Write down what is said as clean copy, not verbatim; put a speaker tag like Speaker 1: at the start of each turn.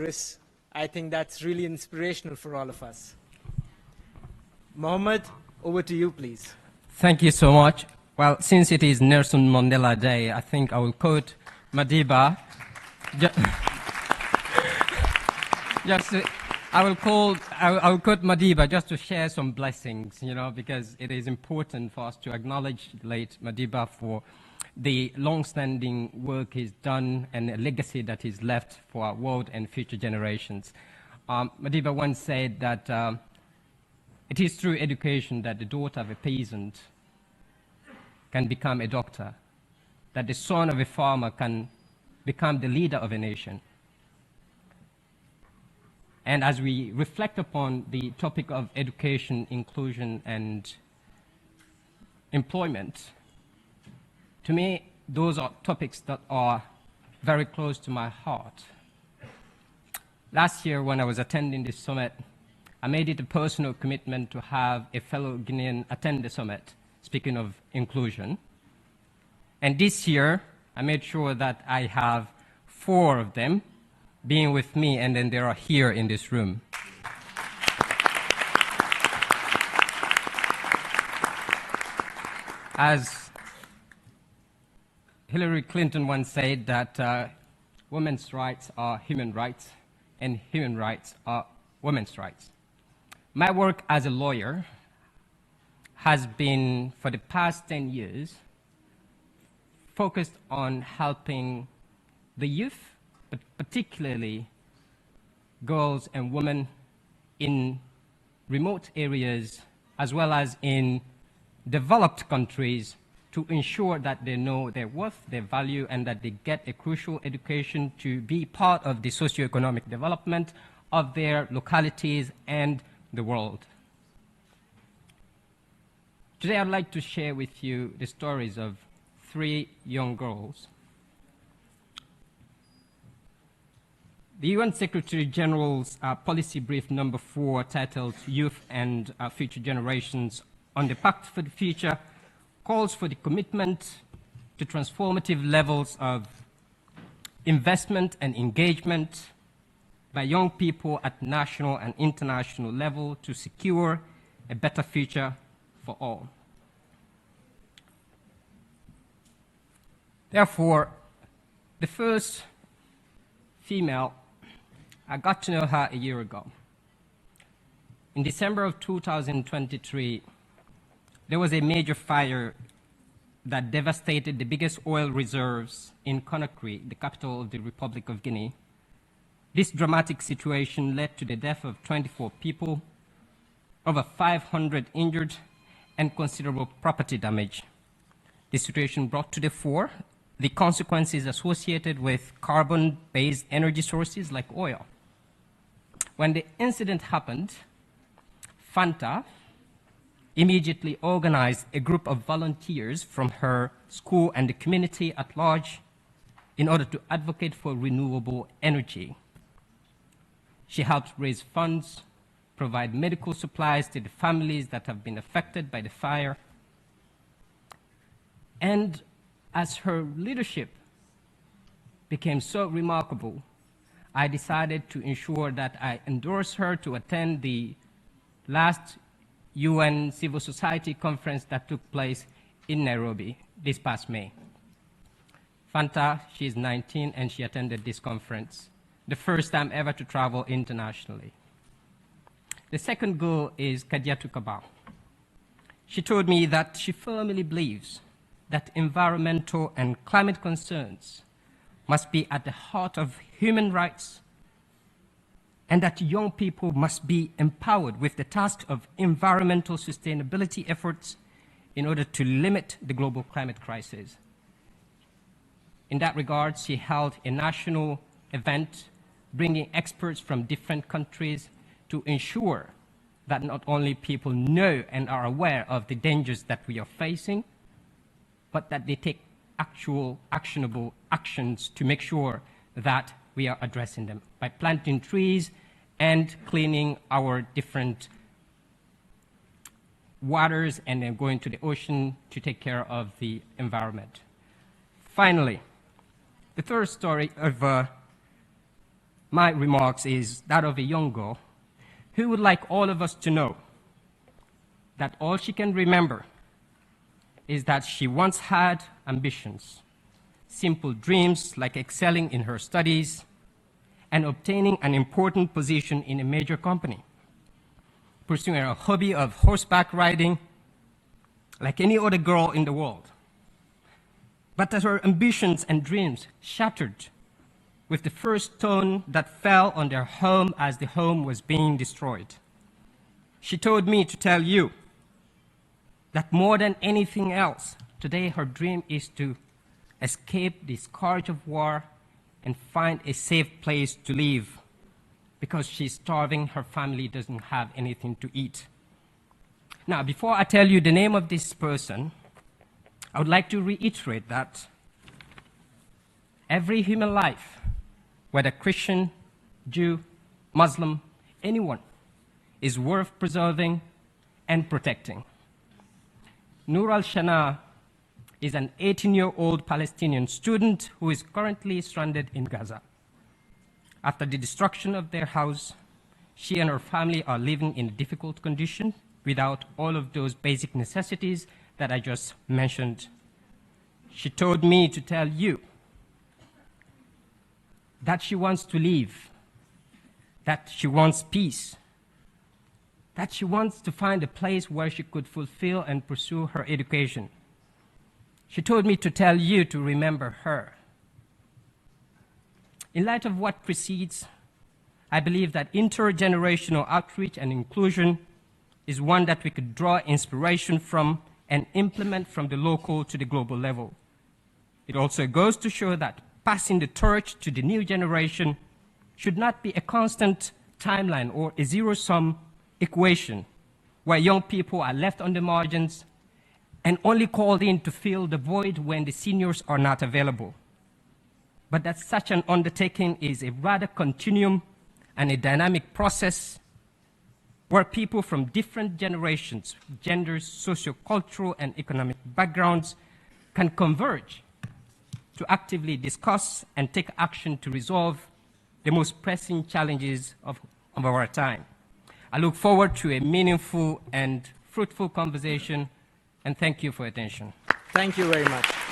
Speaker 1: generous. I think that's really inspirational for all of us. Mohamed, over to you, please.
Speaker 2: Thank you so much. Well, since it is Nelson Mandela Day, I think I will quote Madiba. I will quote Madiba just to share some blessings, because it is important for us to acknowledge late Madiba for the long-standing work he's done and a legacy that he's left for our world and future generations. Madiba once said that it is through education that the daughter of a peasant can become a doctor, that the son of a farmer can become the leader of a nation. And as we reflect upon the topic of education, inclusion, and employment, to me, those are topics that are very close to my heart. Last year, when I was attending this summit, I made it a personal commitment to have a fellow Guinean attend the summit, speaking of inclusion. And this year, I made sure that I have 4 of them being with me, and then they are here in this room. As Hillary Clinton once said that women's rights are human rights and human rights are women's rights. My work as a lawyer has been, for the past 10 years, focused on helping the youth, but particularly girls and women in remote areas, as well as in developed countries, to ensure that they know their worth, their value, and that they get a crucial education to be part of the socioeconomic development of their localities and the world. Today I'd like to share with you the stories of 3 young girls. The UN Secretary General's policy brief number 4, titled Youth and Future Generations on the Pact for the Future, calls for the commitment to transformative levels of investment and engagement by young people at national and international level to secure a better future for all. Therefore, the first female, I got to know her a year ago. In December of 2023, there was a major fire that devastated the biggest oil reserves in Conakry, the capital of the Republic of Guinea. This dramatic situation led to the death of 24 people, over 500 injured, and considerable property damage. The situation brought to the fore the consequences associated with carbon-based energy sources like oil. When the incident happened, Fanta immediately organized a group of volunteers from her school and the community at large in order to advocate for renewable energy. She helped raise funds, provide medical supplies to the families that have been affected by the fire. And as her leadership became so remarkable, I decided to ensure that I endorse her to attend the last UN Civil Society conference that took place in Nairobi this past May. Fanta, she's 19 and she attended this conference, the first time ever to travel internationally. The second girl is Kadiatu Kaba. She told me that she firmly believes that environmental and climate concerns must be at the heart of human rights, and that young people must be empowered with the task of environmental sustainability efforts in order to limit the global climate crisis. In that regard, she held a national event bringing experts from different countries to ensure that not only people know and are aware of the dangers that we are facing, but that they take actual actionable actions to make sure that we are addressing them by planting trees and cleaning our different waters and then going to the ocean to take care of the environment. Finally, the third story of my remarks is that of a young girl who would like all of us to know that all she can remember is that she once had ambitions, simple dreams like excelling in her studies and obtaining an important position in a major company, pursuing a hobby of horseback riding like any other girl in the world. But that her ambitions and dreams shattered with the first stone that fell on their home as the home was being destroyed. She told me to tell you that more than anything else, today her dream is to escape the scourge of war and find a safe place to live, because she's starving, her family doesn't have anything to eat. Now, before I tell you the name of this person, I would like to reiterate that every human life, whether Christian, Jew, Muslim, anyone, is worth preserving and protecting. Noor al-Shana is an 18-year-old Palestinian student who is currently stranded in Gaza. After the destruction of their house, she and her family are living in difficult conditions without all of those basic necessities that I just mentioned. She told me to tell you that she wants to leave, that she wants peace, that she wants to find a place where she could fulfill and pursue her education. She told me to tell you to remember her. In light of what precedes, I believe that intergenerational outreach and inclusion is one that we could draw inspiration from and implement from the local to the global level. It also goes to show that passing the torch to the new generation should not be a constant timeline or a zero-sum equation where young people are left on the margins and only called in to fill the void when the seniors are not available. But that such an undertaking is a rather continuum and a dynamic process where people from different generations, genders, socio-cultural and economic backgrounds can converge to actively discuss and take action to resolve the most pressing challenges of our time. I look forward to a meaningful and fruitful conversation, and thank you for your attention.
Speaker 1: Thank you very much.